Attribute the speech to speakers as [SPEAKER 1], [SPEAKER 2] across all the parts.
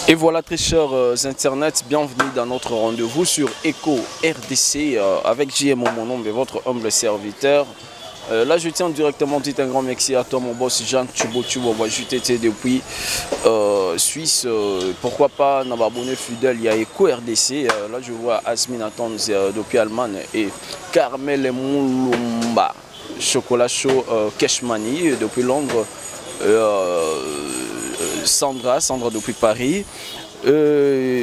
[SPEAKER 1] Et voilà très chers internautes, bienvenue dans notre rendez-vous sur Echo RDC avec JM, mon nom et votre humble serviteur. Là je tiens directement, dit un grand merci à toi mon boss Jean Chubo, moi je t'étais depuis Suisse, pourquoi pas n'a pas abonné fidèle, il y a Echo RDC, là je vois Asmin Attends depuis Allemagne et Carmel Moulumba, Chocolat Chaud Cashmani depuis Londres. Sandra depuis Paris,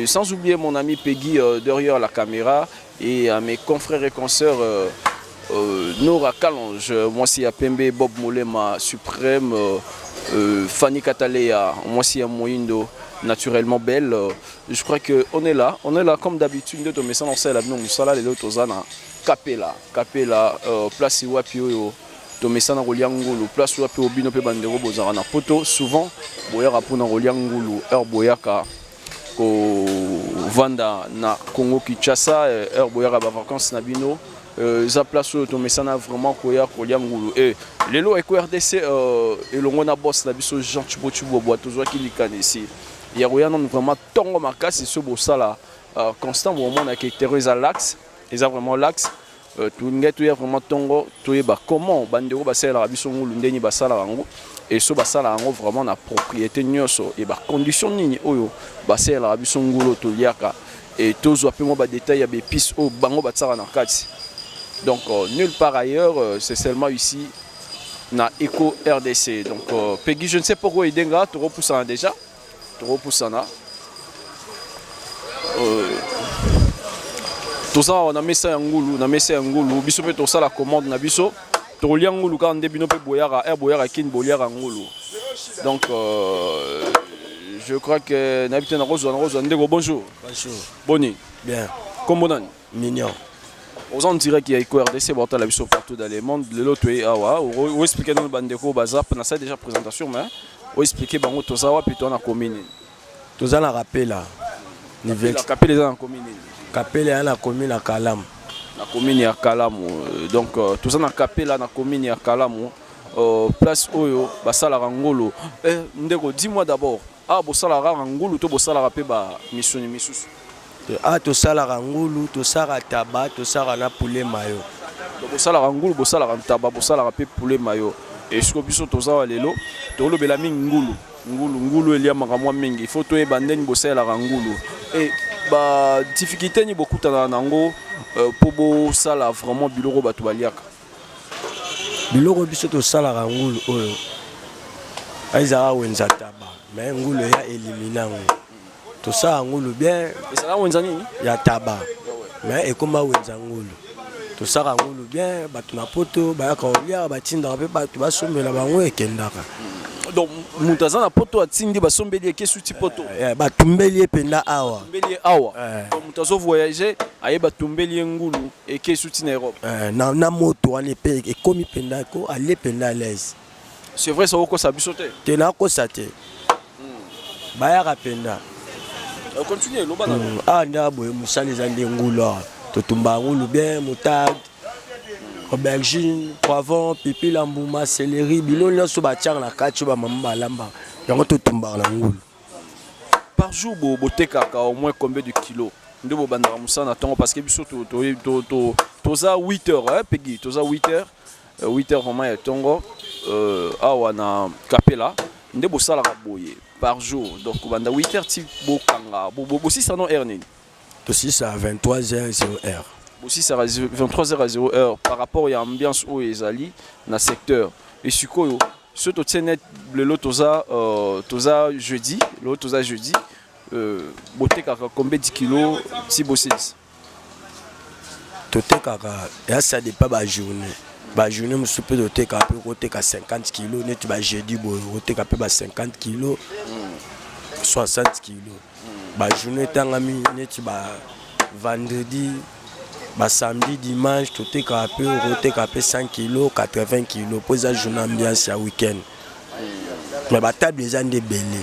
[SPEAKER 1] sans oublier mon ami Peggy derrière la caméra et à mes confrères et consoeurs Nora Kalonge, moi c'est Pembe, Bob Molema Suprême, Fanny Katalea, moi c'est Moindo, naturellement belle. Je crois qu'on est là comme d'habitude, de mes sans la nous sala les autres zana Capella, place Wapio. Tomesana Roliangulu, place où au bino pe bandero bozarana poto souvent boyaka pona Roliangulu heure boyaka ko vanda na Congo Kinshasa heure boyaka ba vacances na bino za place où tomesana vraiment koya Roliangulu et lelo eko RDC elongo na boss na biso Jean Chubo boato zo ki likana ici ya royana vraiment tongo makasi so bosala constant moment na caractérise l'axe ils a vraiment l'axe tout est vraiment tongo comment bandero basala la biso ngulu ndeni basala rango et so basala rango vraiment na propriété nyoso et ba condition nini oyo basala la biso ngulu to liaka et tozo apemo ba détail ya bepis o bango batsara na kati donc nulle part ailleurs c'est seulement ici na Echo RDC donc Peggy je ne sais pourquoi idenga to repoussana déjà to repoussana toza na mesa ya ngulu biso pe tosala commande na biso tolia ngulu ka ndebino pe boyara kin boliara ngulu donc je crois que n'habite na Rose ndego bonjour boni
[SPEAKER 2] bien
[SPEAKER 1] comment on
[SPEAKER 2] mignon
[SPEAKER 1] aux en direct il y a Echo RDC bota la biso partout dans le monde le lot est awa ou expliquer dans le bandeko bazar na ça déjà présentation mais ou expliquer bango toza wa puis on a commune
[SPEAKER 2] toza na rappel là
[SPEAKER 1] niveau capé les en commune
[SPEAKER 2] Capella à la commune à Kalam.
[SPEAKER 1] La commune à Kalam. Donc, tout ça, na Capella, na commune à Kalam. Place Oyo, Basala Rangolo. Ndeko, dis-moi d'abord, Bosala Rangolo, to Bosala Rapé, mission Missus.
[SPEAKER 2] To Sala Rangolo, to Sara Taba, to Sara na poulet mayo.
[SPEAKER 1] Bosala Rangolo, Bosala Taba, Bosala Rapé, poulet mayo. Et ce que biso toza lelo, to lo belami ngulu elia makamwa mingi. Il faut to e bandeni Bosala Rangolo. Et ba difficulté ni beaucoup tana nango pour bo sala vraiment biloko batu baliaka
[SPEAKER 2] biloko biso to sala ngulu oyo aiza wenza taba mais ngulu ya elimina ngo to sala ngulu bien
[SPEAKER 1] ça wenza nini
[SPEAKER 2] ya taba mais ekoma wenza ngulu to sala ngulu bien batu na poto ba ka olia batinda pe batu basomela bango ekendaka
[SPEAKER 1] donc mutazana poto atindi basombeli ekesuti poto
[SPEAKER 2] batumbeli penda awa
[SPEAKER 1] donc mutazo voyager aye batumbeli ngulu ekesuti na Europe
[SPEAKER 2] na moto ane pe ekomi penda ko aller penda l'aise
[SPEAKER 1] c'est vrai ça oko sabisote
[SPEAKER 2] te na ko sate baya ka penda
[SPEAKER 1] continue lo bana
[SPEAKER 2] nda boye musali za ngulu to tumba ngulu bien mutade aubergine, poivron, pipi, lambouma, céleri, bilon, nyonso batiaka na kati ba mamba lamba. Yango to tumba na ngulu.
[SPEAKER 1] Par jour botekaka au moins combien de kilos? Ndebo bandara musana tongo parce que biso toza 8 heures hein Peggy, toza 8 heures. 8 heures vraiment ya tongo awa na Capella. Ndebo sala boye par jour. Donc banda 8 heures ti bokanga. Bo si ça non heure nini.
[SPEAKER 2] To si ça 23h00.
[SPEAKER 1] Aussi ça 23h00 par rapport à l'ambiance où ils allaient dans le secteur et sur quoi ce to net le lotoza jeudi beauté kaka combien de kilos si bossis
[SPEAKER 2] toté kaka et ça dépend ba journée me soupe doté kaka côté 50 kilos net ba jeudi côté kaka ba 50 kilos 60 kilos ba journée tangami net ba vendredi ba samedi dimanche tout est capé roté capé 100 kg 80 kg pour ça journée ambiance ya week-end mais ba table les gens de belé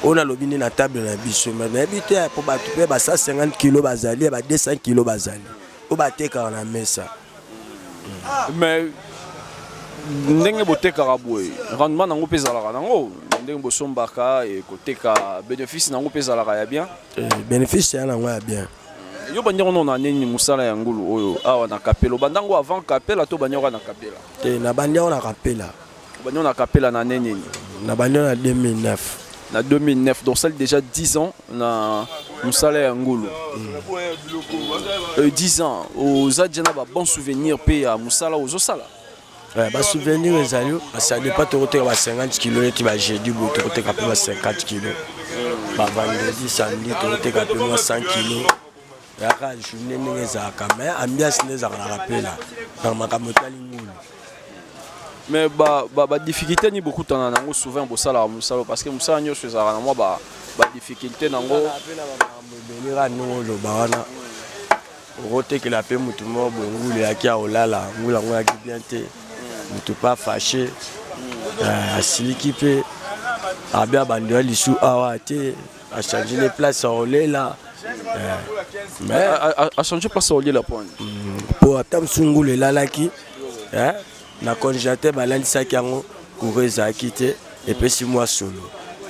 [SPEAKER 2] on a lobby na table na biso mais habité pour ba tout ba 150 kg bazali ba 200 kg bazali au ba teka na mesa
[SPEAKER 1] mais ndenge bote karaboué rendement nango pezala nango ndenge bosombaka et koteka bénéfice nango pe ezalaka ya bien.
[SPEAKER 2] Bénéfice ya nango ya bien.
[SPEAKER 1] Yo banyango no na nini musala ya ngulu oyo awa na kapela bandango avant kapela to banyango na kapela.
[SPEAKER 2] Na banyango na kapela.
[SPEAKER 1] Banyango na kapela na nini?
[SPEAKER 2] Na banyango na 2009.
[SPEAKER 1] Na 2009 donc ça déjà 10 ans na musala ya ngulu. 10 ans aux adjana ba bon souvenir pe ya musala aux osala.
[SPEAKER 2] Ba souvenir ezali ça dépend to côté ba 50 kg tu vas jeudi bo to côté ba 50 kg. Ba vendredi samedi to côté ba 100 kg. Ya ka journée ngeza ka mais ambiance neza na rapela. Dans makamotali ngulu.
[SPEAKER 1] Mais ba difficulté ni beaucoup tant nango souvent bosala musala parce que musala nyo sezara na moi ba difficulté nango
[SPEAKER 2] belira no lo ba wana rote que la pe mutu mo ngulu ya kia olala ngula ngo ya bien te mutu pas fâché asiliki pe abia bandoa lisu awa te a changer les places au là
[SPEAKER 1] mais a changer place au la point
[SPEAKER 2] pour atam sungulu lalaki na congélateur balalisaki yango kureza akite et puis 6 mois solo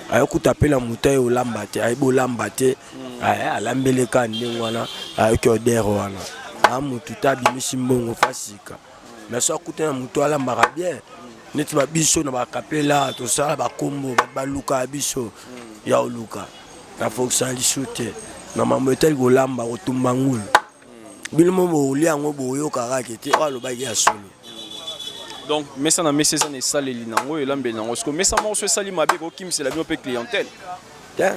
[SPEAKER 2] ayokuta pe la mutaye olamba te ayibo lamba te alambeleka ndenge wana ayoki odere wana amutu tabimisi mbongo fasika mais so akuta na mutu alambaka bien neti babiso na bakapela tosala bakombo baluka biso ya oluka na foksa lisu te na mambo etali kolamba kotumba ngulu bino mo olia yango boyokaka te alobaki ya solo.
[SPEAKER 1] Donc, mais ça n'a pas ça n'est salé linango et l'ambénango. Parce que mais ça mange salé ma béco kim c'est la même clientèle.
[SPEAKER 2] Tiens.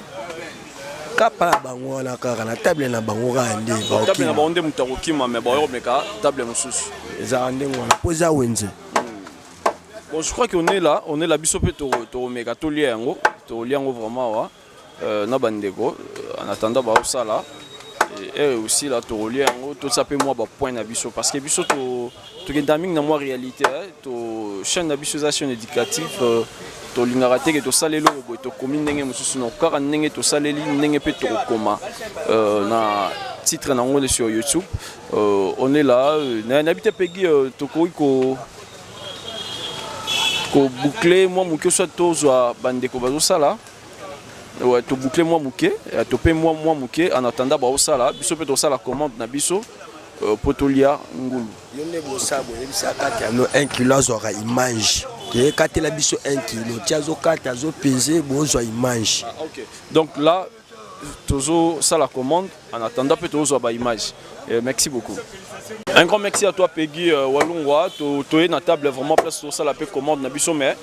[SPEAKER 2] Kapa bango na kaka na table na bango rande.
[SPEAKER 1] Table na bango de mutaro kim mais ba meka table mususu.
[SPEAKER 2] Ezarande ngona poza wenze.
[SPEAKER 1] Bon, je crois qu'on est là biso pe to meka to liango vraiment na bandeko en attendant ba osala et aussi là to liango tout ça peut moi ba point na biso parce que biso to gaming na moi réalité to chaîne d'habituation éducative to lingarate que to salelo to commune ndenge mususu no kaka ndenge to saleli ndenge pe to koma na titre na ngole sur YouTube on est là na habité pegi to ko boucler moi muke soit to zo bandeko bazo sala ouais to boucler moi muke to pe moi muke en attendant ba osala biso pe to sala commande na biso potolia ngulu
[SPEAKER 2] yone bosabo ebisa kati ya no 1 kg azwaka image ke kati la biso 1 kg tiazo kati azo peser bozwa image.
[SPEAKER 1] OK donc là tozo ça la commande en attendant peut tozo ba image. Merci beaucoup. Un grand merci à toi Peggy Walungwa to na table vraiment place sur ça la pe commande na biso mais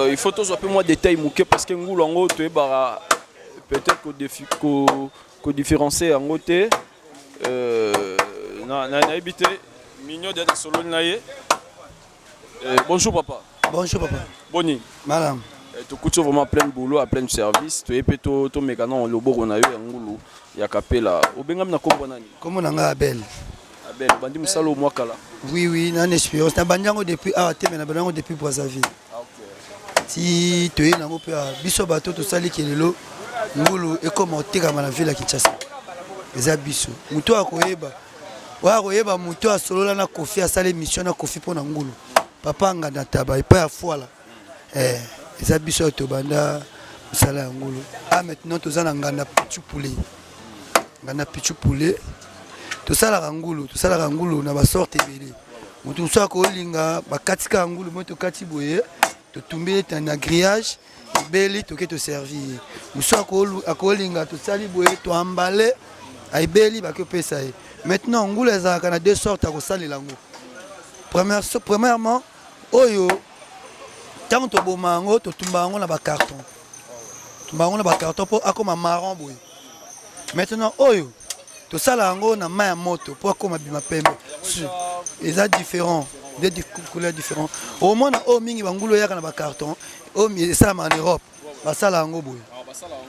[SPEAKER 1] il faut tozo un peu moins détail mouké parce que ngulu ngo to bara peut-être ko différencier en côté na habité mignon de solo naie. Bonjour papa.
[SPEAKER 2] Bonjour papa.
[SPEAKER 1] Boni.
[SPEAKER 2] Madame.
[SPEAKER 1] Tu coûtes vraiment plein de boulot à plein de service. Tu es plutôt to mécano le bogo na yo ngulu ya kapela. Obengam na kombo nani?
[SPEAKER 2] Kombo nanga Abel.
[SPEAKER 1] Abel bandi musalo moi kala.
[SPEAKER 2] Oui na expérience na bandango depuis te na bandango depuis Brazzaville. OK. Si tu es nango pe biso bato to sali kelelo ngulu e comme oteka na ville ya Kinshasa. Eza biso. Muto akoyeba. Wa koyeba muto asolola na Kofi asala émission na Kofi pona ngulu. Papa ngana taba epa ya foala. Eza biso to banda sala ngulu. Maintenant tozana ngana pichu poulet. Ngana pichu poulet. To sala ngulu na ba sorte belé. Mutu so akolinga bakatika ngulu moto kati boye to tumbe na grillage beli to ke to servir. Muso akolinga to sali boye to emballer ay beli ba ke pesa. Maintenant ngulu ezaka na deux sortes à salela ngo. Premièrement oyo tant to bomango to tumbango na ba carton. Tumbango na ba carton pour akoma marron boye. Maintenant oyo to sala ngo na main moto pour akoma bima pembe. Eza différent, des couleurs différentes. Au moins o mingi bangulo yaka na ba carton, o mi ça en Europe. Ba sala ngo boye.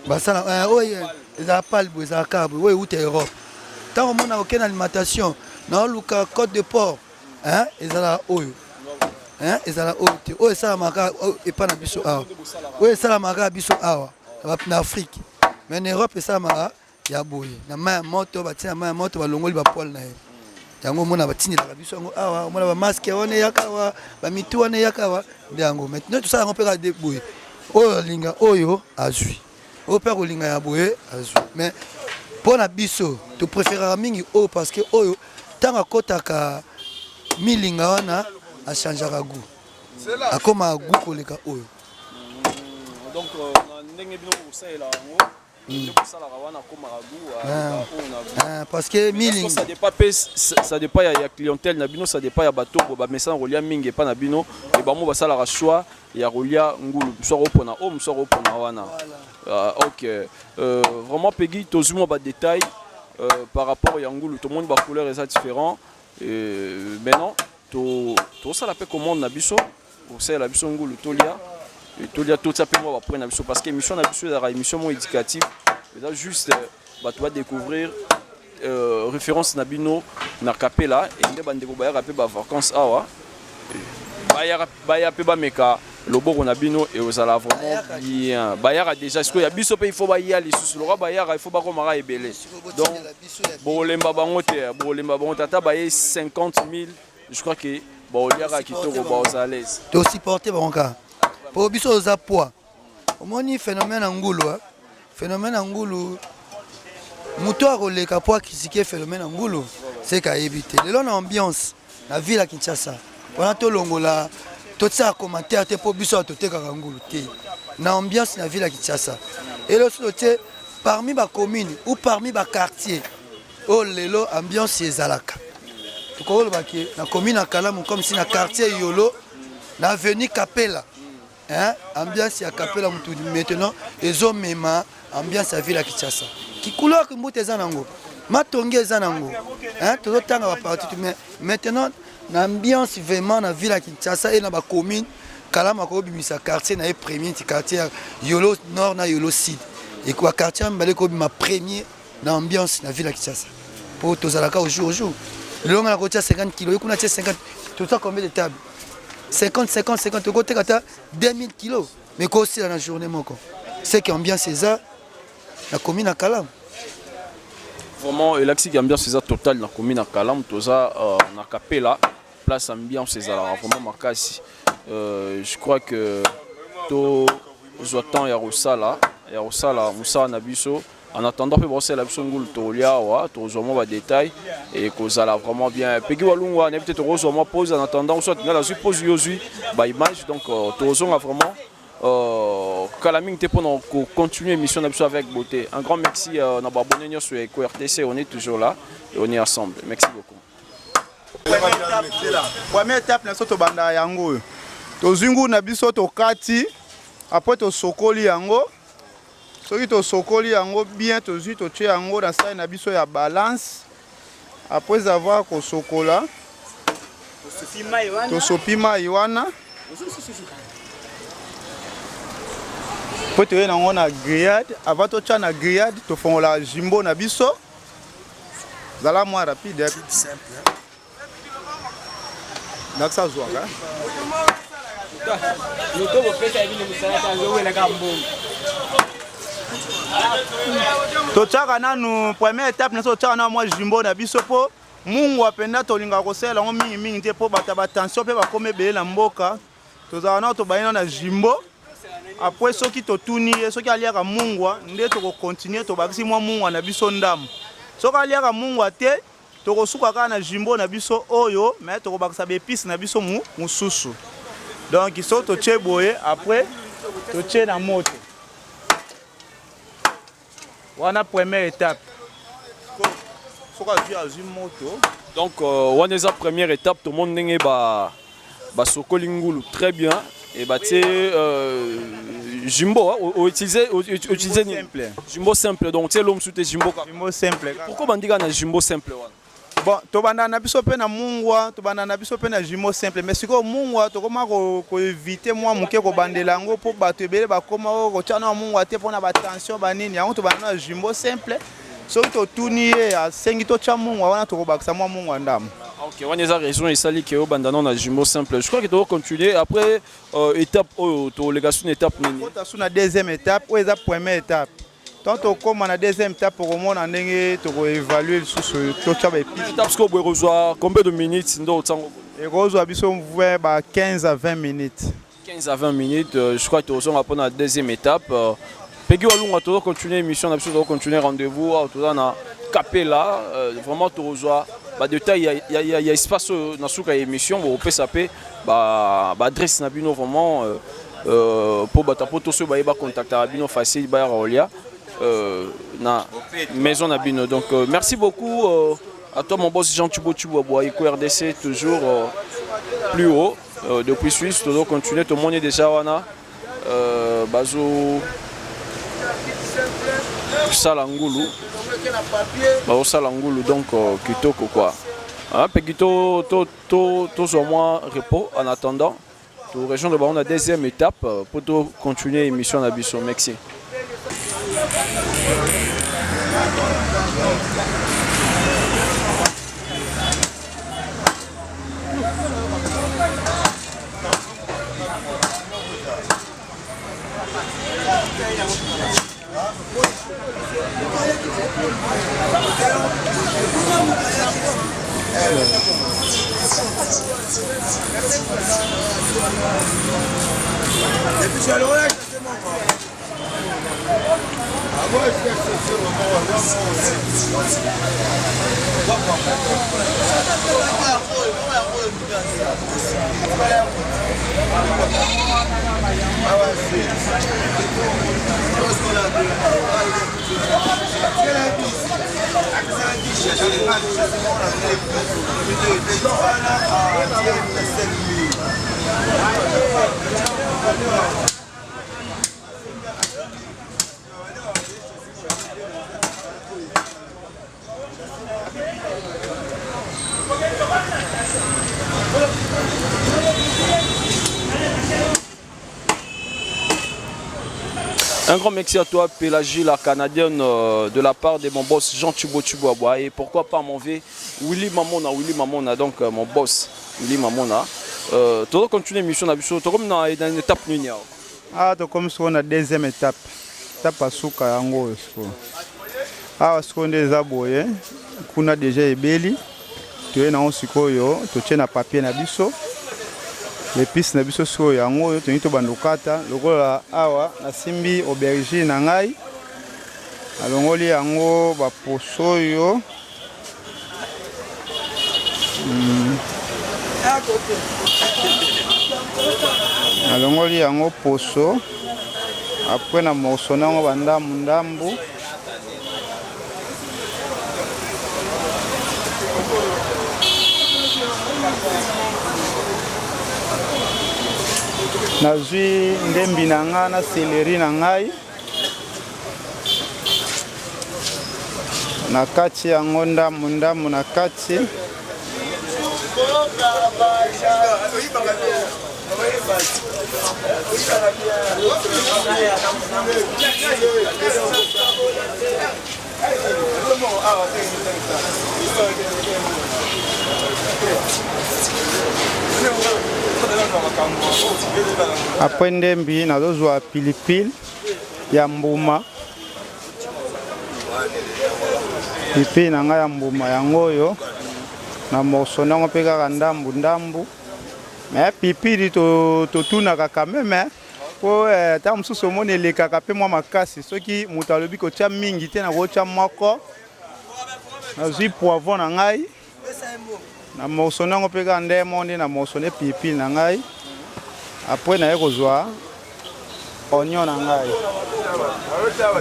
[SPEAKER 2] Ba sala oyo eza pal boye za cabo, oyo ute Europe. Tant on a aucune alimentation, na luka Côte de Port, ezala oyo. Ezala oyo. Oyo sala maka e pa na biso awa. Oyo sala maka biso awa, na Afrique. Mais en Europe ça maka ya boye. Na main moto batina main moto balongoli ba poil na ye. Yango mona batini la biso ngo awa, mona ba masque wane yakawa, ba mitu wane yakawa, ndango. Maintenant tout ça on peut garder boye.
[SPEAKER 3] oyo linga oyo azui oyo pe kolinga ya boye azui mais pour na biso tu préférera mingi oyo parce que oyo tanga kotaka milinga wana a changeaka goût akoma goût koleka oyo
[SPEAKER 1] donc ndenge bino kosalela yango
[SPEAKER 3] parce que
[SPEAKER 1] milinga ça dépend ya clientèle na bino ça dépend ya bato ba message rolia mingi pa na bino et ba mo basala ka choix ya rolia ngulu so repona o so repona wana OK vraiment Peggy tozuma ba détail par rapport ya ngulu tout le monde ba couleur est différent maintenant to ça la pe commande na biso pour ça la biso ngulu tolia tout ça peut moi prendre parce que émission la émission éducative juste tu vas découvrir référence nabino na capella et ndé bande ko ba rapé ba vacances awa ba ya pe ba meka lobo ko nabino et aux ala vraiment bien ba ya déjà ce que ya biso pe il faut ba ya les sous le ba ya il faut ba ko mara ebele donc bolemba bango tata ba 50 000 je crois que ba oliara kitoko ba aux à l'aise
[SPEAKER 3] to supporter banka pour biso aux poids omoni phénomène angulu phénomène angulu muto akoleka poids kisike phénomène angulu c'est ka éviter lelo na ambiance na ville à Kinshasa wana to longola to tsa commentaire te pour biso to teka angulu te na ambiance na ville à Kinshasa et le sote parmi ba commune ou parmi ba quartier oh lelo ambiance ezalaka to ko baki na commune à Kalamu comme si na quartier Yolo na avenue Capella. Hein? Ambiance à Capella maintenant ils ont même ambiance à ville à Kinshasa qui couleur que mbote zanango matonge zanango hein tout le temps va partir mais maintenant l'ambiance vraiment na ville à Kinshasa et na ba commune Kalama ko bimisa quartier na premier quartier Yolo nord na Yolo sud et quoi quartier mbale ko bima premier na ambiance na ville à Kinshasa pour tous alaka au jour le long na ko 50 kg kuna 50 tout ça combien de tables 50 côté 2000 kilos mais quoi aussi dans la journée c'est qu'ambiance c'est ça la commune à Kalam
[SPEAKER 1] vraiment et l'axi ambiance c'est ça total dans la commune à Kalam tout ça on a capella place ambiance c'est ça vraiment makasi je crois que tout j'attends ya Rosala Moussa Nabiso en attendant que bosser la biso ngulu tolia wa to zomo ba détail et kozala vraiment bien Peggy Walungwa ne peut-être rezomo pause en attendant soit na la suppose yozui ba image donc to zonga vraiment Kalaming te pour continuer l'émission d'absolu avec beauté. Un grand merci na ba bonne sur EcoRTC, on est toujours là et on est ensemble. Merci beaucoup.
[SPEAKER 4] Première étape na soto banda yango to zungu na biso to kati après to sokoli yango soki to sokoli yango bien to zui to tie yango na sai na biso ya balance après avoir ko sokola to sopima iwana po to na ngona grillade avant to tia na grillade to fongola jimbo na biso zala moins rapide simple donc ça joue hein tochaka nanu première étape na tochaka na moi jimbo na biso po mungu apenda tolinga kosela ngo mingi mingi te po bata ba tension pe ba kome belé na mboka tozala na to bayina na jimbo après soki totuni soki aliaka mungwa nde to continuer to bakisi moi mungwa na biso ndamu soki aliaka mungwa te to kosuka ka na jimbo na biso oyo mais to bakisa be épices na biso mususu donc il saute au tcheboye après to tché na moto wana première étape
[SPEAKER 1] donc on est à première étape tout le monde n'est pas sokolingulu très bien et bah tu jimbo utiliser simple jimbo simple donc c'est l'homme sous jimbo
[SPEAKER 4] simple
[SPEAKER 1] pourquoi on dit qu'on a jimbo simple
[SPEAKER 4] bon to banda na biso pe na mungwa to banda na biso pe na jimbo simple mais siko mungwa to koma ko éviter moi muke ko bandela ngo po bato ebele ba koma ko tchana mungwa te pona ba tension ba nini yango to banda na jimbo simple soki to tuniye a sengi to tcha mungwa wana to ko bakisa moi mungwa ndamu.
[SPEAKER 1] OK, on a raison et sali que banda na jimbo simple. Je crois que tu vas continuer après étape to légation étape nini.
[SPEAKER 4] To ta na deuxième étape ou eza première étape. Tant qu'on a la deuxième étape pour moi, on a évaluer le
[SPEAKER 1] combien de minutes et reçoit
[SPEAKER 4] 15 à 20 minutes.
[SPEAKER 1] 15 à 20 minutes, je crois que nous sommes pendant la deuxième étape. Peggy Walunga, tu dois continuer l'émission, tu dois continuer rendez-vous, tu dois capé là, vraiment tu reçois. Détail, il y a espace dans cette émission, on peut s'appeler, adresse Nabino vraiment pour tous ceux qui ont contacté Nabino facile, na maison Nabino. Donc merci beaucoup à toi mon boss Jean Tubo Eco RDC, toujours plus haut depuis Suisse, tu dois continuer, tout le monde est déjà là. Bazo Salangulu, Salangulu, donc Kitoko quoi. Pekito, tout sur moi repos en attendant. Tout région de Baron la deuxième étape pour continuer l'émission d'Abisso. Merci. Un grand merci à toi, Pélagie, la Canadienne, de la part de mon boss Jean Tubo Tuboaboua. Et pourquoi pas mon V, Willy Mamona, donc mon boss Willy Mamona. Tu dois continuer l'émission, tu es comme dans une étape nuit.
[SPEAKER 4] Ah, tu es comme sur la deuxième étape. Étape à Souka Yango. Ah, ce qu'on est aboyé, qu'on a déjà ébélé. Tu es dans un sikoyo, tu es dans papier na biso. Les pistes na biso so yango to nito bandokata lokola awa na simbi aubergine na ngai alongoli yango ba poso yo alongoli yango poso après na morso nango bandambu ndambu nazwi ndembi na ngai na céleri na ngai na kati yango ndambu na kati Après ndembi nazozwa pilipili ya mbuma pilipili na ngai ya mbuma yango oyo na morso nango mpe kaka ndambu me pilipili totunaka kameme po ta mosusu omoni elekaka mpe mwa makasi soki moto alobi kotya mingi te na kotya moko nazwi poivron na ngai na morso nango mpe kaka ndemo nde na morso ne pilipili na ngai après naye kozwa oignon na ngai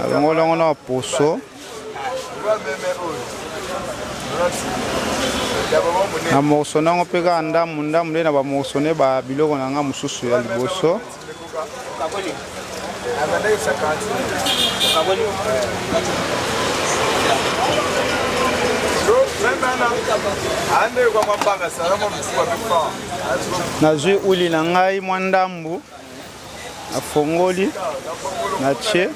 [SPEAKER 4] alongolongo na poso na morso nango mpe kaka ndambu nde na bamorso ne babiloko na ngai mosusu ya liboso nazwi uli na ngai mwa ndambu afongoli na tie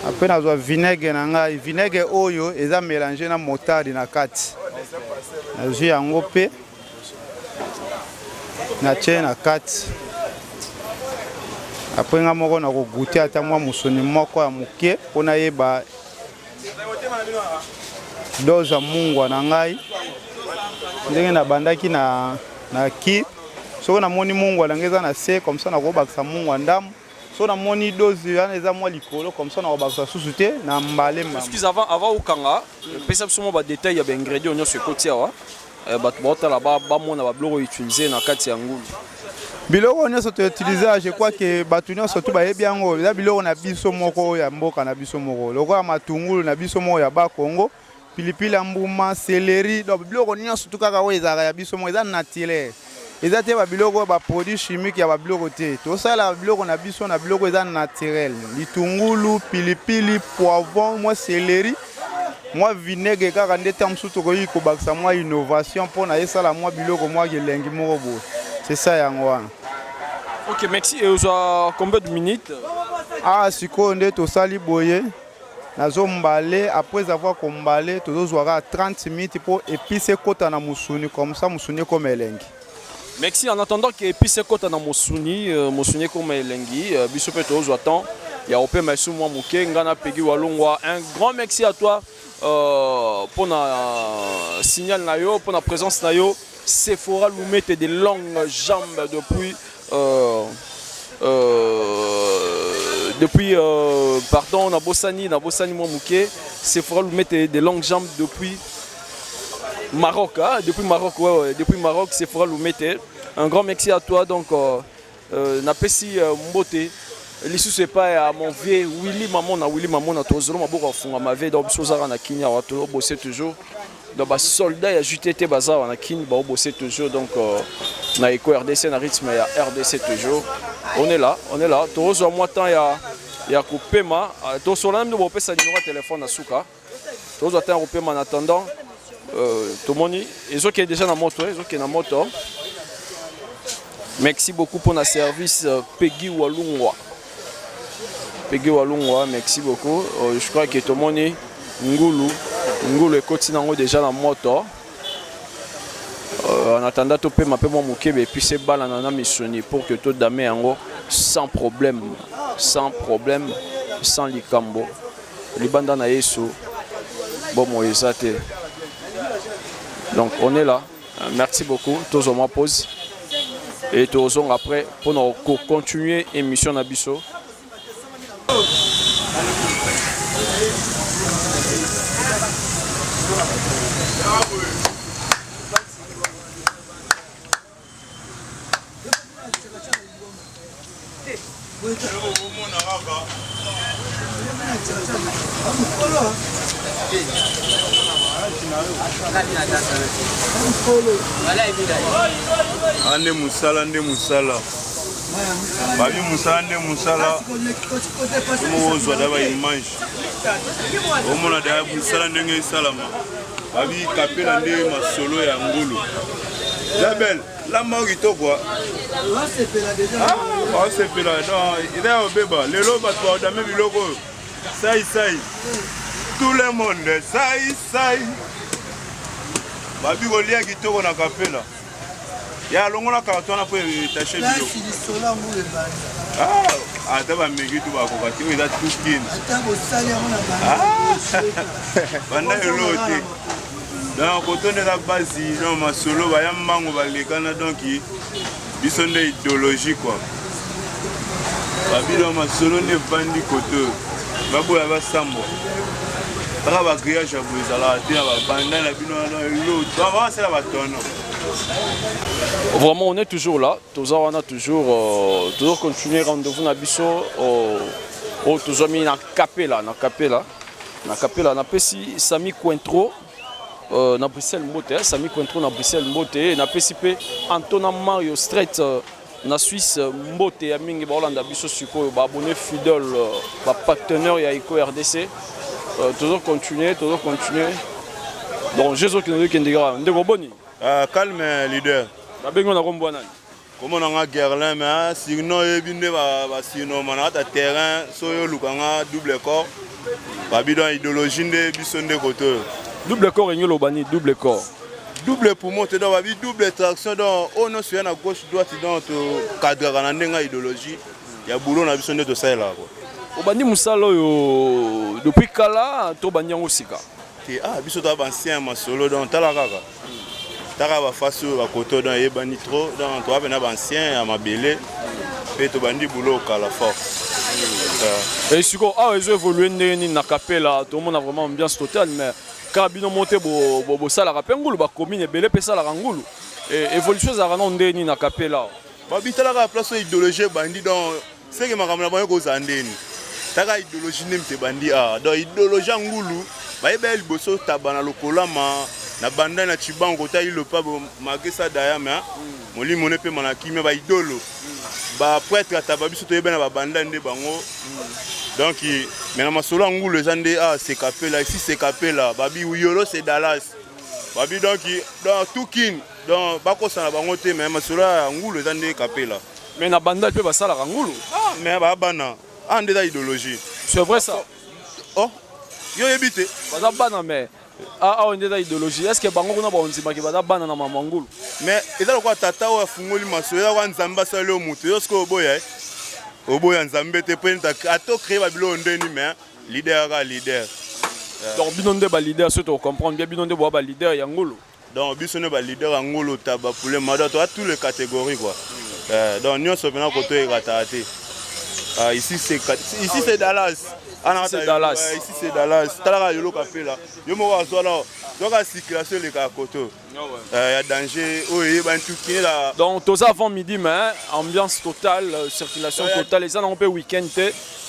[SPEAKER 4] apres nazwa vinaigre na ngai vinaigre oyo eza mélange na motard na kati nazwi yango mpe na tie na kati apres nga moko na kogute ata mwa musuni moko ya moke mpo nayeba doza mungwa na ngai ndenge na bandaki na ki soki namoni mungu alangi eza na se comme ça nakobakisa mungu ndambo so namoni dozi wana eza mwa likolo comme ça nakobakisa susu te na mbale mama.
[SPEAKER 1] Excuse avant okanga pesa biso mo ba détail ya ba ingrédients nyonso ekoti awa bato baotala bamona babiloko utiliser na kati ya ngulu.
[SPEAKER 4] Biloko nyonso toutiliser je crois que bato nyonso tu bayebi yango eza biloko na biso moko ya mboka na biso moko lokola matungulu na biso moko ya bakongo pilipili ya mbuma céleri donc biloko nyonso tu kaka oyo ezalaka ya biso moko eza naturel eza te babiloko baproduit chimique ya babiloko te tosala babiloko na biso na biloko eza naturel litungulu pilipili poivron mwa céleri mwa vinaigre kaka nde ta mosusu tokoki kobakisa mwa innovation mpona esala mwa biloko mwa kelengi moko boye c'est ça yango wana.
[SPEAKER 1] Ok, merci. Et aujourd'hui, combien de minutes?
[SPEAKER 4] Ah, sikoyo nde tosali boye nazo mbale après avoir kombale tozozwaka 30 minutes pour épicer kota na musuni comme ça musuni comme elengi.
[SPEAKER 1] Merci. En attendant que épicer kota na musuni comme elengi biso pe tozwa temps ya opé masu mwa muke ngana pegi walongwa. Un grand merci à toi pour na signal na yo, pour na présence na yo. Sephora Lumete des longues jambes depuis pardon na Bossani Mouké. Sephora Lumete des longues jambes depuis Maroc, hein? Depuis Maroc Sephora Lumete. Un grand merci à toi donc na pesi mbote lisu c'est pas à mon vieux Willy Maman na tozolo maboko funga mave donc sozara na Kenya wa to bosser toujours. Donc les soldats ya JTT bazar on a kin ba bosser toujours donc na Eco RDC na rythme ya RDC toujours. On est là tozo moi temps ya kopema to sur même de pesa numéro de téléphone na suka. Tozo attend kopema en attendant tout moni ezo qui est déjà na moto Merci beaucoup pour notre service Peggy Walungwa, merci beaucoup. Je crois que tout le monde est Ngulu est continué déjà dans moto. En attendant, tu peux m'appeler mon mouké et puis c'est balle en mission pour que tout dame en sans problème, sans likambo. Les bandes na yesu. Bon Moïse. Donc on est là. Merci beaucoup. Tous on pause. Et tous on après pour nous continuer émission Nabiso.
[SPEAKER 5] Ande musala babi musala ozwa daba image omona da musala ndenge esalama babi kapela nde masolo ya ngulu label la mort quoi sepela donc il est obeba lelo bato dame biloko sai tout le monde sai babi kolia kitoko na kapela ya longola carton na po taché biloko ata ba megi tu ba ko kati eza tukin ata bo sali amona banda elote donc kotonde la base non masolo ba ya mango ba lekana donc biso nde idéologie quoi babilo masolo ne bandi koto babola ba sambo para ba grillage ya bozala te ba banda na bino na elote ba c'est la batono.
[SPEAKER 1] Vraiment, on est toujours là. On a toujours continué rendez-vous na biso toujours mis na capella. Na pesi Sami Cointreau na Bruxelles Mbote, Sami Cointreau na Bruxelles Mbote, na pesi pe Antona Mario Street na Suisse Mbote ya mingi ba Hollande biso siko ba abonné fidèle ba partenaire ya Eco RDC. Toujours continuer. Donc Jésus qui nous dit qu'il ndeko boni.
[SPEAKER 5] Calme leader.
[SPEAKER 1] Babengo na kombo nani?
[SPEAKER 5] Comment on a Gerlin mais sinon ebinde ba sino manata terrain soyo lukanga double corps. Babidon idéologie de bisonde koto.
[SPEAKER 1] Double corps engelo bani double corps.
[SPEAKER 5] Double pour monter dans babi double traction dans on no sur na gauche droite dans to cadre na ndenga idéologie. Ya boulot na bisonde to ça là quoi.
[SPEAKER 1] Obandi musalo yo depuis kala to banyango sika.
[SPEAKER 5] Biso ta ancien masolo dans tala kaka. taka bafasi oyo bakoto donc eyebani trop donc toa pena baancien ya mabele mpe tobandi boulot okala fort.
[SPEAKER 1] Et siko awa ezo évolué ndenge nini na kapela tomona vraiment ambiance totale mais kaka bino monte bosalaka mpe ngulu bakomine ebele mpe esalaka ngulu évolution ezalaka nano ndenge nini na kapela
[SPEAKER 5] babitalaka place oyo idéologie ebandi donc seke makambo na bango kozala ndeni taka idéologie nde mte bandi awa donc idéologie ya ngulu bayebaya liboso tabana lokolama na banda na chibango kota ilopa magesa dayame molimo ne mpe manakimia baidolo baprêtre ataba biso toyebana babanda nde bango donc mais na masolo ya ngulu eza nde sekapela ici sekapela babi uyolo c'est Dallas babi donc tukin donc bakosana bango te mais masolo ya ngulu eza nde kapela
[SPEAKER 1] mais na banda mpe basalaka ngulu
[SPEAKER 5] mais babana nde eza idéologie
[SPEAKER 1] c'est vrai ça
[SPEAKER 5] oh yo yebi te
[SPEAKER 1] baza bana mais awa nde eza idéologie est ce que bango kuna baondimaki baza bana na mama ngulu
[SPEAKER 5] mais eza lokola tata oyo afungoli masolo eza lokola nzambe asali oyo moto yo soki oboya nzambe te mpe ata ocrée babilo ndeni mais leader kaka leader
[SPEAKER 1] donc bino nde baleader soki tocomprendre bien bino nde boya baleader ya ngulu
[SPEAKER 5] donc biso nde baleader ya ngulu taba poule mada toa tous les catégories quoi donc nyonso mpena koto ekataka te ici c'est Dallas.
[SPEAKER 1] C'est Dallas.
[SPEAKER 5] Ici c'est Dallas. Talaka yolo kapela. Yo mo wa so là. Donc la circulation les ka koto. Il y a danger. Oui, ben tout qui est là.
[SPEAKER 1] Donc toza avant midi mais ambiance totale, circulation totale. Les gens on peut week-end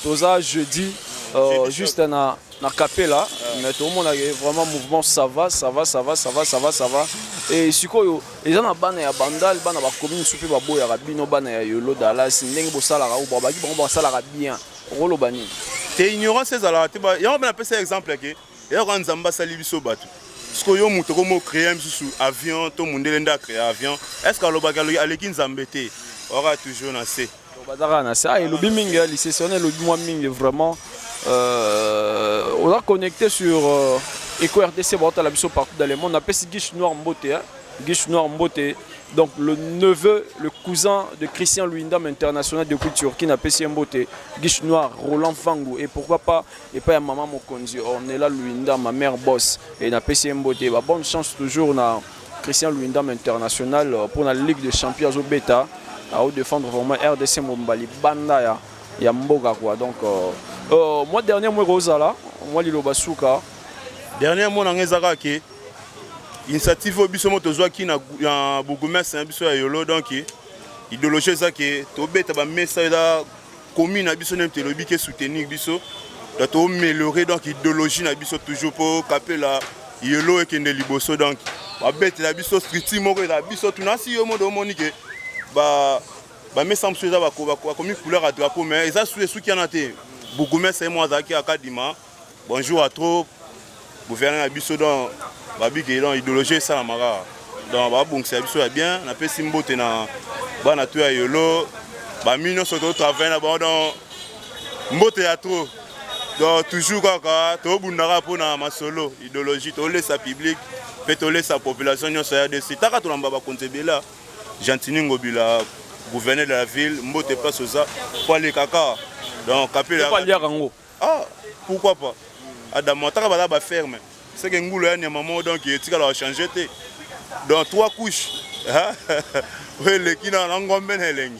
[SPEAKER 1] toza jeudi juste na kapela mais tout le monde a vraiment mouvement ça va. Et sikoyo les gens na bana ya bandal bana ba commune soupe ba boya rabino bana ya yolo Dallas ndenge bo sala ka ba ba ba sala bien. Rolo bani.
[SPEAKER 5] T'es ignorant ces alats. Il y a un exemple qui est un nzamba sali biso batu. Parce que yo muto komo créer sous avion, tout monde lenda créer avion. Est-ce que l'obaga aleki nzambete aura toujours na C.
[SPEAKER 1] Bazara na ça et le biming lycée sonné le moi ming vraiment on a connecté sur Eco RDC la biso partout dans le monde on appelle Guiche Noir Mbote Guiche Noir Mbote. Donc le neveu, le cousin de Christian Luindam international de culture qui n'a pas si Mbote, Guiche Noir, Roland Fangou et pourquoi pas et pas maman Mokonzi. On est là Luindam, ma mère boss et n'a pas si Mbote. Bonne chance toujours na Christian Luindam international pour la Ligue des Champions au bêta à défendre vraiment RDC Mombali banda ya mboga quoi. Donc moi dernier moi Rosala, moi Lilo Basuka.
[SPEAKER 5] Dernier mois na ngezaka ke initiative au biso moto zwaki na bourgmestre biso ya yolo donc idéologie ça que to beta ba messa da commune na biso nem te lobi ke soutenir biso da to améliorer donc idéologie na biso toujours pour caper la yolo et kende liboso donc ba beta la biso street moko da biso tuna si yo modo monique ba messa mso za ba commis couleur à drapeau mais ça sous qui en a te bourgmestre moi zaki akadima bonjour à trop gouvernement na biso donc babi ke donc idéologie ça la mara donc ba bon c'est biso bien na pe simbote na ba na to ya yolo ba mino so to travail na ba donc mbote ya trop donc toujours kaka to bundaka pona masolo idéologie to laisse public pe to laisse population nyonso ya desi taka to lamba ba kontebela Gentini Ngobila gouverneur de la ville mbote place ça pour les kaka donc capela pourquoi pas Adam taka ba ferme. C'est que Ngulu a un moment donc il a changé. Dans 3 couches. Oui, les qui n'ont pas de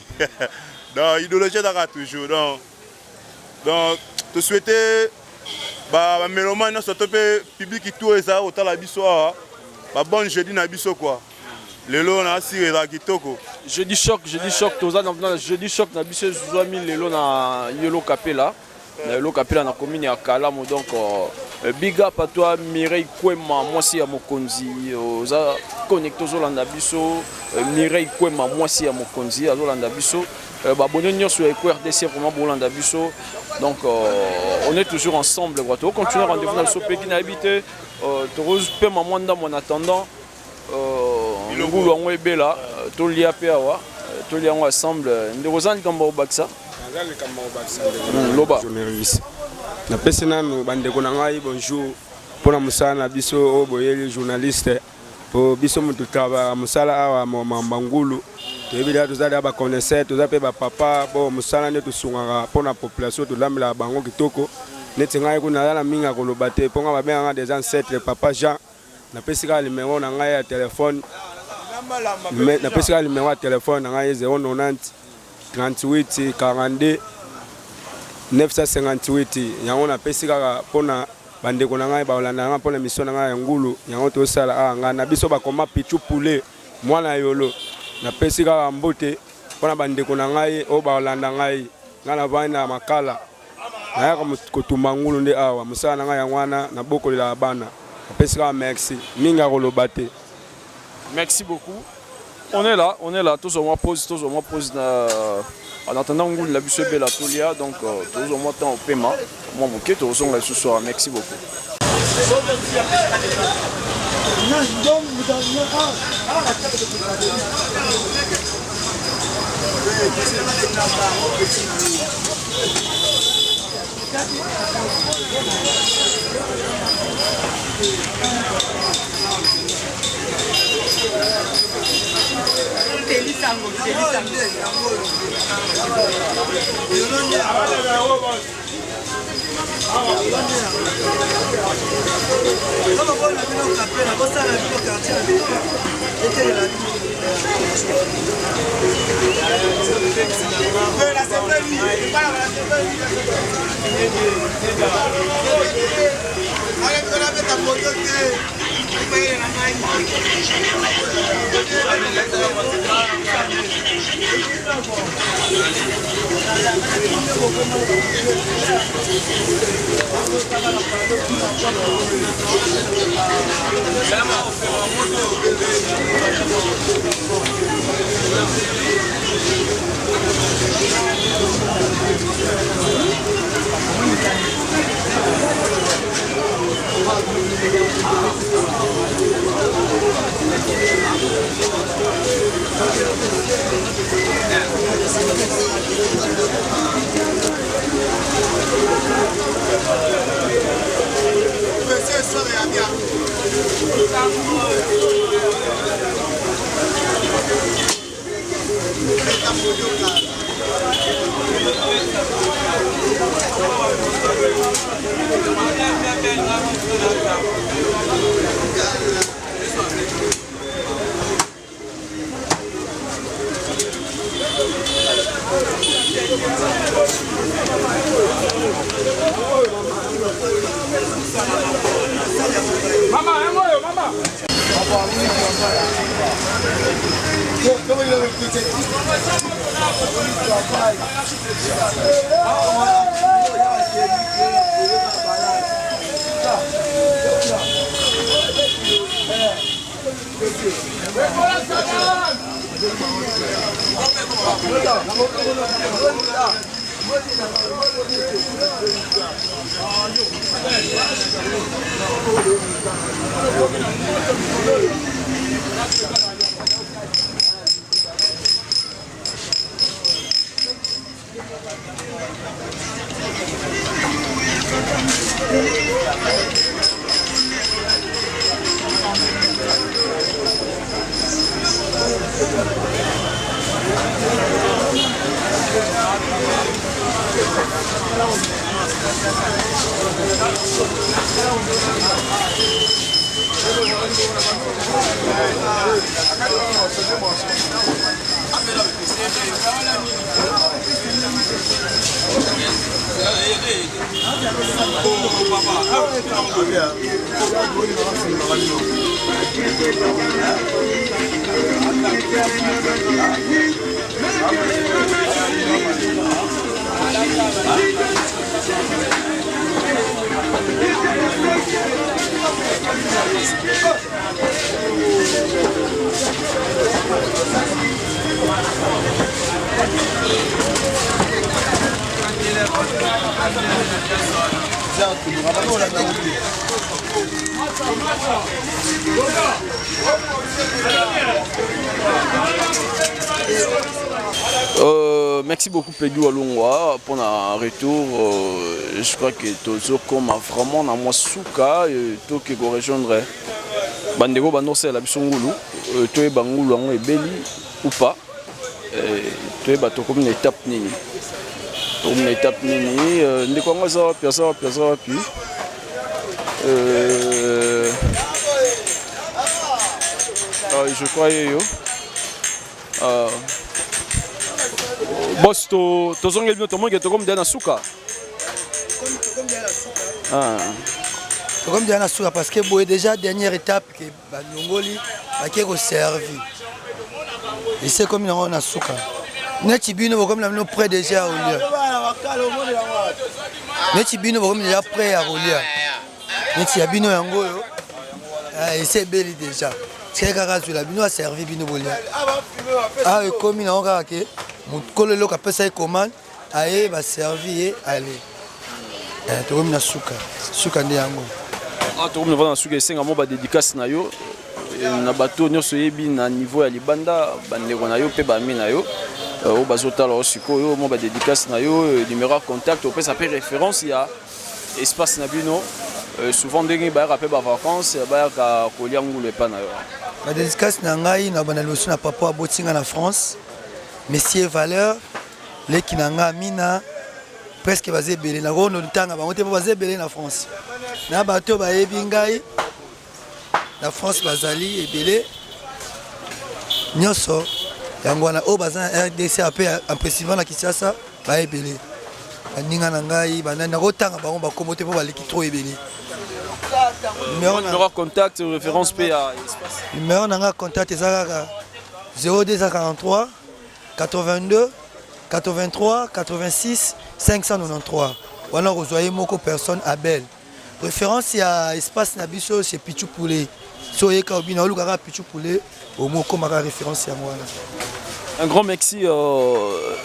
[SPEAKER 5] donc idéologie d'ara toujours. Donc, te souhaiter bah mélomane surtout public qui tout ça autant la biso bah bon jeudi na biso quoi. Lelo na sire la kitoko.
[SPEAKER 1] Jeudi choc toza na jeudi choc na biso zwa 1000 lelo na yelo kapela. Na yelo kapela na commune ya Kalamu donc big up à toi Mireille Kwema moi si à Mokonzi oza connecté Zolanda biso Mireille Kwema moi si à Mokonzi à Zolanda biso ba bonne sur Eco RDC vraiment Bolanda biso donc on est toujours ensemble quoi to continuer rendez-vous dans le pays na habité Torose pe mamanda en attendant ngulu wango ebela to lia pe awa to lia ngo ensemble ndozani kamba obaksa
[SPEAKER 2] loba journaliste na pesi nanu bandeko na ngai bonjour pona musala na biso o boyeli journaliste po biso mutu taba musala awa mambangulu tebila tozali ba connaisseur tozape ba papa bo musala ne tusungaka pona population to lamela bango kitoko neti ngai kuna na minga koloba te ponga ba benga des ancêtres papa Jean na pesi ka numéro na ngai ya téléphone na pesa le numéro de téléphone na 090 38 42 958 yango na pesa kaka pona bandeko na ngai baolanda nga pona mission na ngai ya ngulu yango to sala nga na biso ba koma pichu poulet mwana yolo na pesa kaka mbote pona bandeko na ngai o baolanda ngai ngana bana makala na yaka kotumba ngulu nde awa musala na ngai ya ngwana na boko la bana pesa kaka merci minga koloba te.
[SPEAKER 1] Merci beaucoup. On est là, tous au moins pause en attendant on la bus belle atolia donc tous au moins temps au paiement. Moi mon quête au son ce soir. Merci beaucoup. Merci beaucoup Pedro Alongwa pour un retour. Je crois que Tozo comme vraiment dans moi souka to que go rejoindre bandego bandose la bisongulu to e bangulu en ebeli ou pas to e bato comme une étape nini ndiko ngaza pesa puis je crois yo. Boss to zongel bino to monge to comme na suka.
[SPEAKER 3] Comme Diana Souka parce que boy déjà dernière étape que Banongoli a qui servi. Et c'est comme on a Souka. Netibino comme nous prêt déjà au lieu. Netibino comme déjà prêt à rouler. Netibino yango yo. Et c'est belle déjà. C'est kaka sur la bino a servi bino bolia. Ah comme on a que mon collègue a passé commande, aye va servir aller. To comme na Souka. Souka ndi yango.
[SPEAKER 1] Ah, tout le monde va dans suka esenga mo ba dédicace na yo na bato nyonso yebi na niveau ya libanda bandeko na yo pe ba mi na yo o bazotala osikoyo mo ba dédicace na yo numéro contact opesa pe référence ya espace na bino souvent ndenge ba rappel ba vacances ba ka kolia ngulu epa na yo
[SPEAKER 3] ba dédicace na ngai na bana loso na papa abotinga na France Monsieur Valeur leki na nga mina presque basé belé na rono ntanga bango te basé belé na France na bato ba yebi ngai na France bazali ebelé nyoso yango na o bazana RDC apé en président na Kinshasa ba ebelé baninga na ngai bana na rotanga bango ba komote po baleki trop ebelé
[SPEAKER 1] numéro contact référence PA
[SPEAKER 3] numéro na nga contact ezaka 0243 82 83 86 593. Voilà, vous voyez beaucoup de personnes à Belle. Référence, il y a espace Nabiso, c'est Pichou Poulet. Soyez Kaobina, ou Gara Pichou Poulet, au mot comme référence à moi.
[SPEAKER 1] Un grand merci.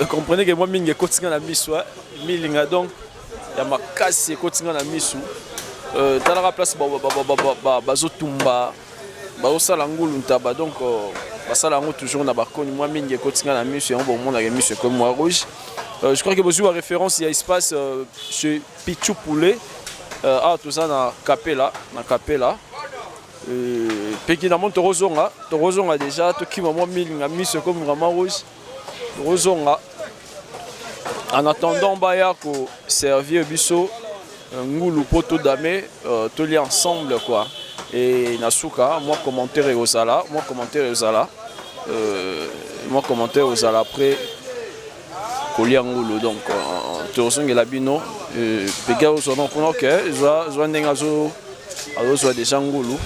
[SPEAKER 1] Comprenez que moi, je suis coaching à Misso. Donc, il y a ma casse coaching à Misso. Dans la place, Bazotumba, Baosalangul, donc. Basalango toujours na bakoni moi mingi kotinga na miso on bon na miso comme moi rouge je crois que vous avez référence il y a espace chez Pichou Poulet tout ça na Capella peki na monto rozonga déjà to ki moi mingi na miso comme vraiment rouge rozonga en attendant baya ko servir biso ngulu poto dame to li ensemble quoi. Et Nasuka, moi commentaire aux Zala, moi commentaire aux Zala après Koliangulu donc Torson et Labino, Pega aux Zonon pour ok, Zoanengazo, alors soit des Jangulu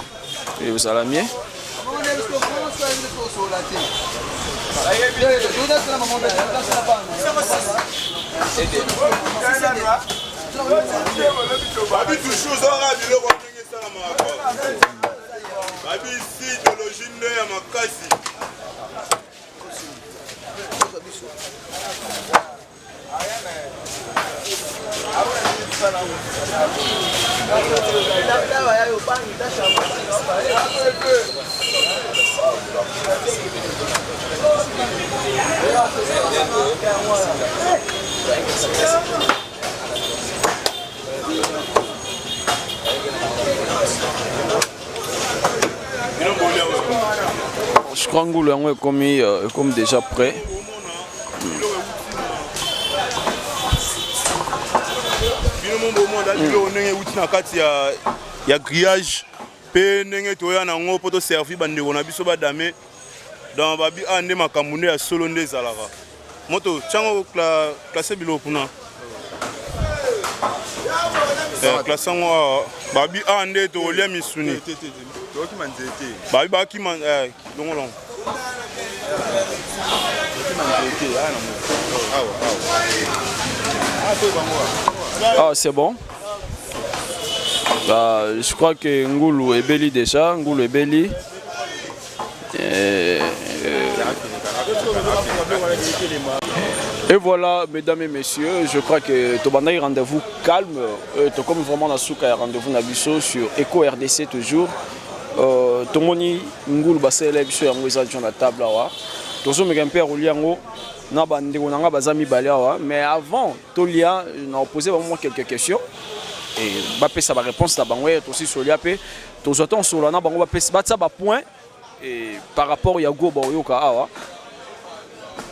[SPEAKER 1] et aux Alamiers.
[SPEAKER 5] Babi ici de l'origine ya makasi.
[SPEAKER 1] Je crois que Ngulu est comme déjà prêt.
[SPEAKER 5] Il y a grillage, il y a pour servir les biso badame dans babi ande makamune ya solo nde zalaka. Moto chango classé bilo puna. Classé ngo babi ande to lia misuni. Babi baki man long.
[SPEAKER 1] Ah c'est bon. Je crois que Ngulu est belli déjà, Ngulu est belli. Et voilà, mesdames et messieurs, je crois que Tobanda rendez-vous calme. Comme vraiment la souka rendez-vous Nabiso sur Eco RDC toujours. Tomoni Ngulu basele biso yango eza sur la table là. Tozo megampe rouliango na bandeko nanga bazami balawa, mais avant Tolia n'a posé vraiment quelques questions. Et Bappé ça va réponse à Bangwe aussi sur l'IAP. Tous autant sur la Bango Bappé ça va point et par rapport à Yago Baoyoka Awa.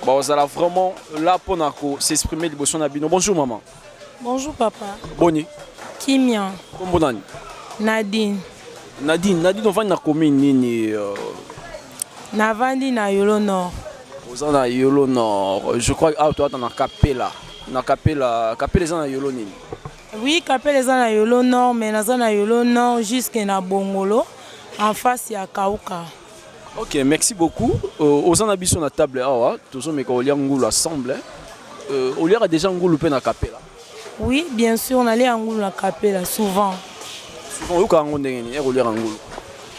[SPEAKER 1] Bah vous allez vraiment là pour s'exprimer de Bosson Nabino. Bonjour maman.
[SPEAKER 6] Bonjour papa.
[SPEAKER 1] Boni.
[SPEAKER 6] Kimia.
[SPEAKER 1] Comment
[SPEAKER 6] Nadine.
[SPEAKER 1] Nadine on va na commune nini
[SPEAKER 6] Navandi na Yolo Nord.
[SPEAKER 1] Aux na Yolo Nord. Je crois que toi, tu as Capella. Na Capella na Yolo Nini.
[SPEAKER 6] Oui, Capella na Yolo Nord, mais na Yolo Nord jusqu'à na Bongolo, en face ya Kauka.
[SPEAKER 1] Ok, merci beaucoup. Aux na biso na table, tous ceux qui ont Ngoulou ensemble. On a déjà Ngoulou pe na Capella.
[SPEAKER 6] Oui, bien sûr, on allait à Ngoulou na Capella souvent.
[SPEAKER 1] Souvent, on a Ngoulou.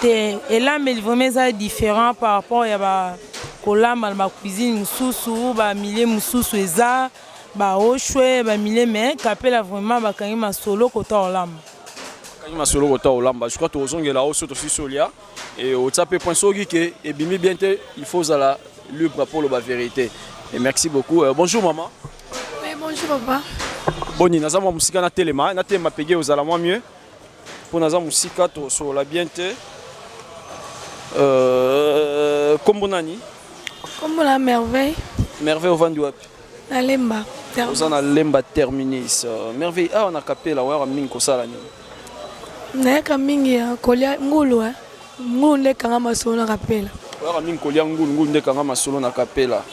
[SPEAKER 6] Et là, mais vraiment ça est différent par rapport à la cuisine mususu, ba milieu mususu eza, ba oshwe, ba milieu mais Capella vraiment ba kangima solo kota olamba.
[SPEAKER 1] Kangima solo kota olamba. Je crois que aux ongela aussi aussi solia et au tape point sogi que et bimi bien il faut la libre pour la vérité. Et merci beaucoup. Bonjour maman.
[SPEAKER 7] Oui, bonjour papa.
[SPEAKER 1] Boni nazama musika na telema pege aux ala mieux. Pour nazama musika to so la bienté. Comme nani?
[SPEAKER 7] Comme la merveille.
[SPEAKER 1] Merveille au Vanduap.
[SPEAKER 7] La lemba.
[SPEAKER 1] Vous en avez lemba terminis. Merveille, on a capé la wara minko salani.
[SPEAKER 7] Neka mingi ya kolia ngulu ngulu ndeka ngama solo na kapela.
[SPEAKER 1] Wara minko kolia ngulu ndeka ngama solo na kapela.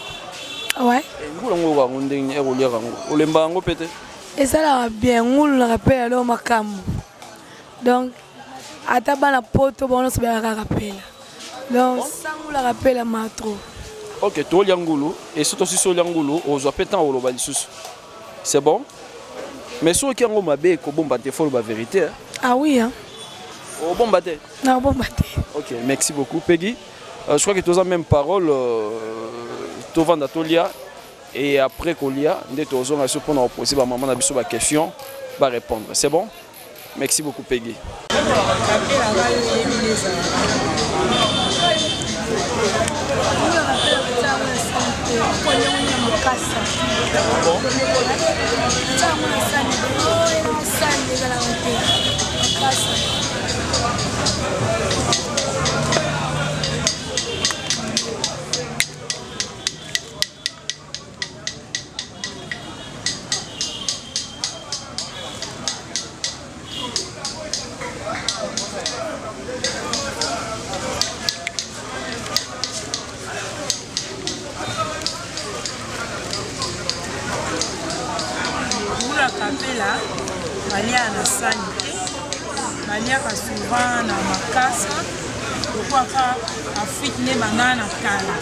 [SPEAKER 7] Ouais.
[SPEAKER 1] Ngulu ngo wa ndenge e kolia ngo. Olemba ngo pete.
[SPEAKER 7] Ezala bien ngulu na kapela lo makamu. Donc ataba na poto bono se ba kapela. Donc sangu la kapela matro.
[SPEAKER 1] Ok, toi Liangulu, et surtout si sur Liangulu, on a pété en Oloba. C'est bon? Mais sur qui on m'a bé, qu'on bombe à faut la vérité.
[SPEAKER 7] Ah oui, hein?
[SPEAKER 1] Au bon bâté.
[SPEAKER 7] Non, bon bâté.
[SPEAKER 1] Ok, merci beaucoup, Peggy. Je crois que tu as la même parole, tu vas dans Tolia, et après Kolia, tu as pour nous poser ma question, va répondre. C'est bon? Merci beaucoup, Peggy.
[SPEAKER 6] Capella, Malia na sanité, Malia souvent na makasa, pourquoi pas Afrique ne banana kala.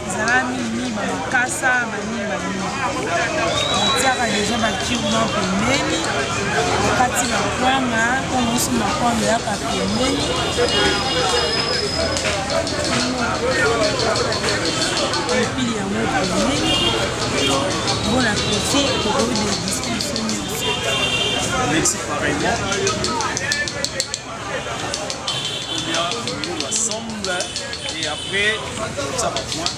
[SPEAKER 6] Zalami ni ba makasa, mani bani. Tiaka déjà ba kiuma pembeni, kati na kwanga, on musu na kwanga ya pembeni. Et puis ya mo pembeni. Bon appétit pour vous déguster.
[SPEAKER 1] Merci pareillement. On ensemble et après ça va point.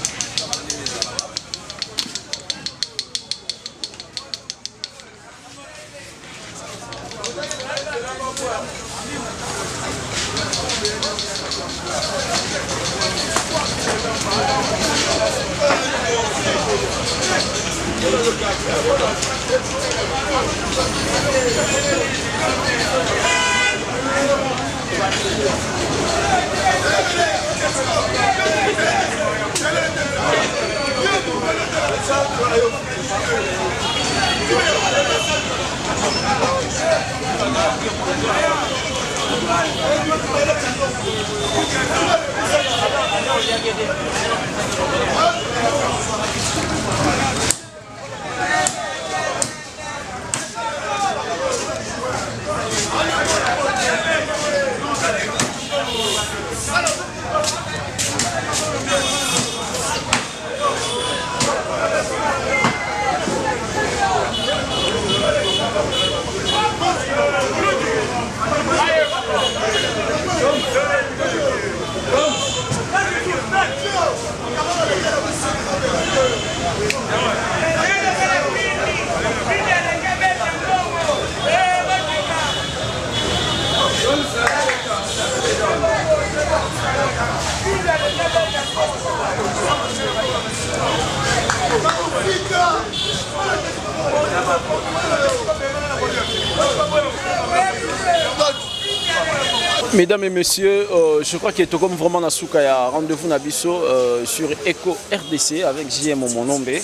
[SPEAKER 1] Mesdames et messieurs, je crois que comme vraiment Nasuka y a rendez-vous Nabiso sur Eco RDC avec JM Monombe.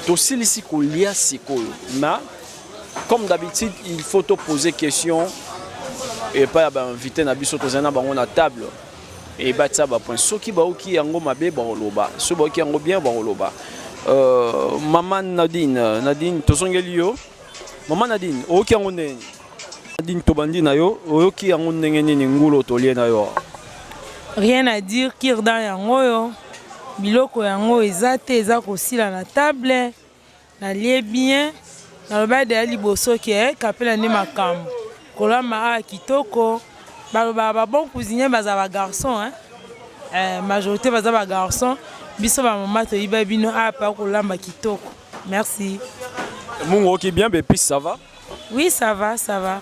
[SPEAKER 1] Aussi ici qu'il y a mais comme d'habitude, il faut te poser question et pas inviter Nabiso tozana bango na table et battre ça point. Ceux qui qui yango mabe loba, ceux qui yango bien loba. Maman Nadine tozongelio. Maman Nadine, oki yango neni. Nadine tobandi na yo, oki yango ndenge nini ngulo tolie na yo.
[SPEAKER 6] Rien à dire, kirdan yango yo. Biloko yango ezate eza kosila na table. Na lie bien. Na loba de liboso ke kapela ne makambo. Kolama a kitoko. Ba bon cuisinier baza ba garçon hein. Majorité baza ba garçon. Biso ba maman to yiba bino a pa kolamba kitoko. Merci.
[SPEAKER 1] Mon ok bien, puis ça va?
[SPEAKER 6] Oui, ça va, ça va.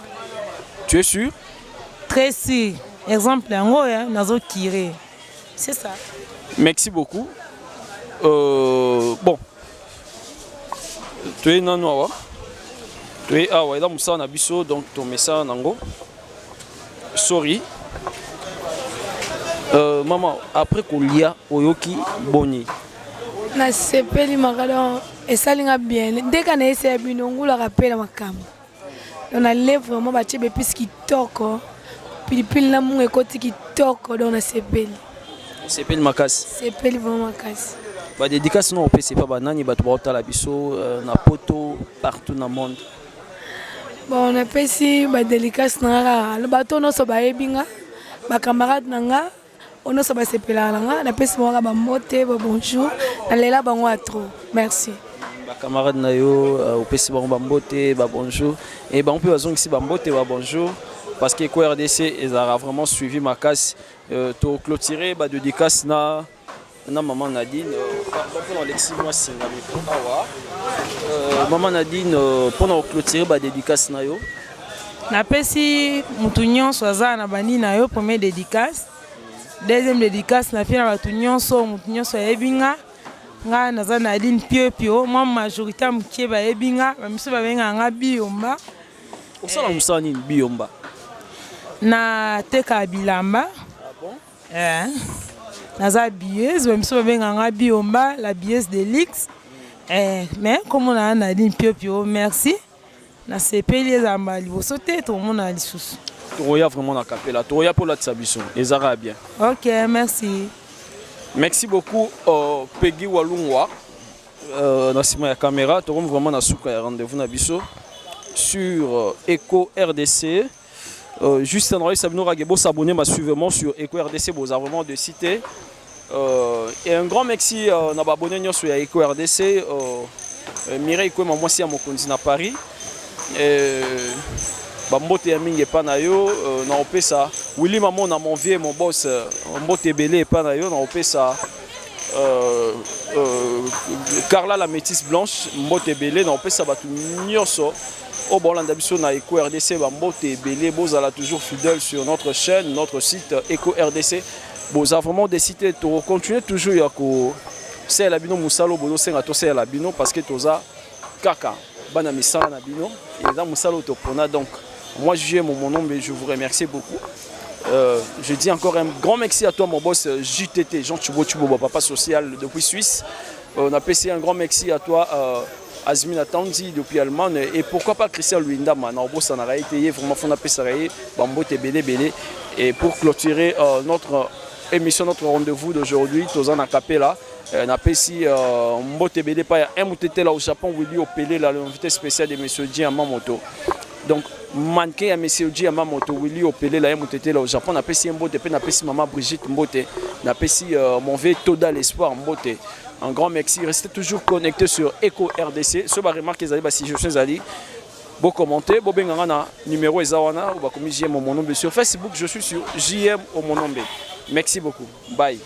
[SPEAKER 1] Tu es sûr?
[SPEAKER 6] Très sûr. Exemple, nazo kiré. C'est ça.
[SPEAKER 1] Merci beaucoup. Bon. Tu es nanoa. Tu es ah ouais, là Moussa Nabiso, donc ton message nango. Sorry. Maman, après Kolia, Oyoki, Boni.
[SPEAKER 7] Na sepeli makalo esalinga bien. Dès qu'on a essayé binongo la rappelle makambo. On a levé vraiment bâti be plus kitoko. Pilipili na mungu ekoti kitoko donc na sepeli.
[SPEAKER 1] Sepeli makasi.
[SPEAKER 7] Sepeli vraiment makasi.
[SPEAKER 1] Ba dédicace non opé c'est pas banani ba to la biso na poto partout dans le monde.
[SPEAKER 7] Bon on appelle si ba dédicace na le bateau no so ba ebinga ba camarade nanga on so ba sepela nanga na pesi mo ba mote ba bonjour na lela bango a trop. Merci.
[SPEAKER 1] Ba camarade na yo opesi bango ba mbote ba bonjour et ba on peut azongi si ba mbote ba bonjour parce que RDC ils a vraiment suivi ma casse to clôturer ba dédicace na maman Nadine pendant Alexis moi c'est maman Nadine pendant clôturer ba dédicace na yo
[SPEAKER 6] na pesi mutu nyonso aza na bandi na yo première dédicace deuxième dédicace na fina batu nyonso mutu nyonso yebinga nga naza Nadine pio moi majorité mukie ba yebinga bamiso babenga nga biomba
[SPEAKER 1] osala musani biomba
[SPEAKER 6] na teka bilamba.
[SPEAKER 1] Ah bon?
[SPEAKER 6] Naza bieuse, bamiso babenga nga biomba, la bieuse de Lix. Mais comme on a Nadine pio, merci. Na sepeli ezamba liboso te to mona lisusu.
[SPEAKER 1] Toya vraiment na capella, toya pour la tsabiso, ezara bien.
[SPEAKER 6] OK, merci.
[SPEAKER 1] Merci beaucoup Peggy Walungwa na sima ya caméra, to vraiment na suka ya rendez-vous na biso sur Eco RDC. Juste un endroit, Sabino Ragebo s'abonner massivement sur Eco RDC, vous avez vraiment de citer. Et un grand merci à abonné sur Eco RDC. Mireille Kouema, moi aussi à mon conduit à Paris. Bambote Yamingi Panayo, na opesa. Willy Maman, na mon vieux, mon boss, Mbote Belé Panayo, na opesa. Carla la métisse blanche, Mbote Belé, na opesa batu nyonso. Au Bolanda Biso na Eco RDC, Bambote Belé, Bozala toujours fidèle sur notre chaîne, notre site Eco RDC. Boza vraiment décidé de continuer toujours à c'est la bino musalo bono senga to c'est la bino parce que toza kaka bana misala na bino et dans musalo to pona donc moi je mon nom mais je vous remercie beaucoup. Je dis encore un grand merci à toi mon boss JTT Jean Chubo papa social depuis Suisse. On a passé un grand merci à toi Azmina Tanzi depuis Allemagne et pourquoi pas Christian Luinda man en boss on a été vraiment fond appelé ça Bambote belé et pour clôturer notre émission, notre rendez-vous d'aujourd'hui, Tozan a Capella. On a ici Mbote Belé, pas un moutété là au Japon, où il y a opélé l'invité spécial de M. Dji Yamamoto. Donc, manqué à M. Dji Yamamoto, où il y a opélé là un moutété là au Japon. On a ici Mbote, on a ici Maman Brigitte Mbote, on a ici mon vieux Toda l'Espoir Mbote. Un grand merci. Restez toujours connectés sur Eco RDC. Ce qui remarque que si je suis allé, bon commenter, bon bengana numéro Ezawana, ou bah comme JM au mon nom sur Facebook, je suis sur JM au mon nom. Merci beaucoup. Bye.